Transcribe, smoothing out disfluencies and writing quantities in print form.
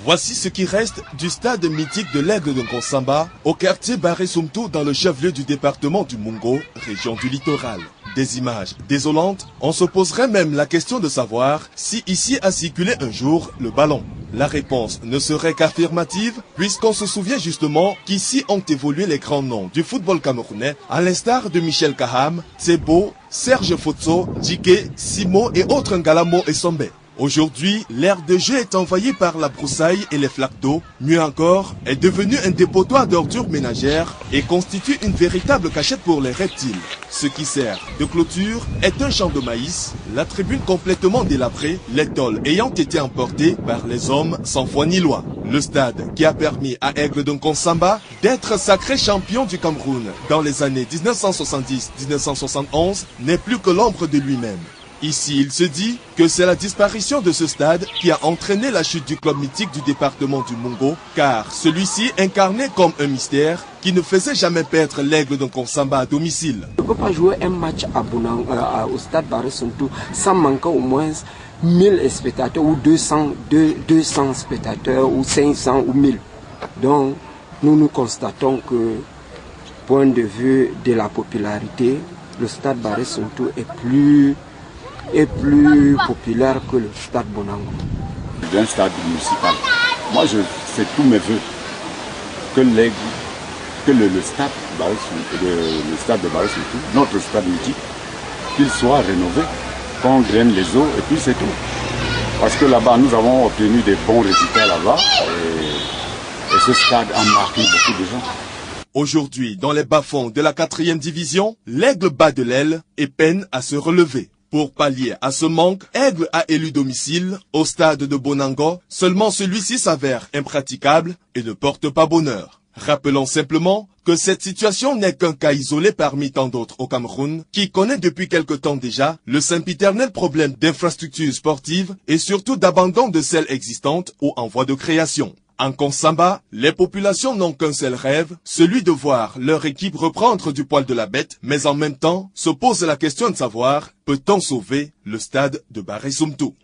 Voici ce qui reste du stade mythique de l'Aigle de Nkonsamba au quartier Baré-Soumtou dans le chef-lieu du département du Mungo, région du littoral. Des images désolantes, on se poserait même la question de savoir si ici a circulé un jour le ballon. La réponse ne serait qu'affirmative puisqu'on se souvient justement qu'ici ont évolué les grands noms du football camerounais à l'instar de Michel Kaham, Tsebo, Serge Fotso, Djike, Simo et autres Ngalamo et Sombe. Aujourd'hui, l'aire de jeu est envahie par la broussaille et les flaques d'eau. Mieux encore, est devenue un dépotoir d'ordures ménagères et constitue une véritable cachette pour les reptiles. Ce qui sert de clôture est un champ de maïs, la tribune complètement délabrée, les tôles ayant été emportées par les hommes sans foi ni loi. Le stade qui a permis à Aigle de Nkonsamba d'être sacré champion du Cameroun dans les années 1970-1971 n'est plus que l'ombre de lui-même. Ici, il se dit que c'est la disparition de ce stade qui a entraîné la chute du club mythique du département du Mungo, car celui-ci incarnait comme un mystère qui ne faisait jamais perdre l'Aigle de Nkonsamba à domicile. On ne peut pas jouer un match au stade Baré-Soumtou sans manquer au moins 1000 spectateurs ou 200 spectateurs ou 500 ou 1000. Donc, nous constatons que, point de vue de la popularité, le stade Baré-Soumtou est plus populaire que le stade Bonango. D'un stade municipal. Moi, je fais tous mes voeux que le stade de Baré-Soumtou, notre stade mythique, qu'il soit rénové, qu'on draine les eaux et puis c'est tout. Parce que là-bas, nous avons obtenu des bons résultats là-bas et ce stade a marqué beaucoup de gens. Aujourd'hui, dans les bas-fonds de la 4e division, l'Aigle bat de l'aile et peine à se relever. Pour pallier à ce manque, Aigle a élu domicile au stade de Bonango, seulement celui-ci s'avère impraticable et ne porte pas bonheur. Rappelons simplement que cette situation n'est qu'un cas isolé parmi tant d'autres au Cameroun, qui connaît depuis quelque temps déjà le sempiternel problème d'infrastructures sportives et surtout d'abandon de celles existantes ou en voie de création. En Nkonsamba, les populations n'ont qu'un seul rêve, celui de voir leur équipe reprendre du poil de la bête, mais en même temps se pose la question de savoir, peut-on sauver le stade de Baré-Soumtou?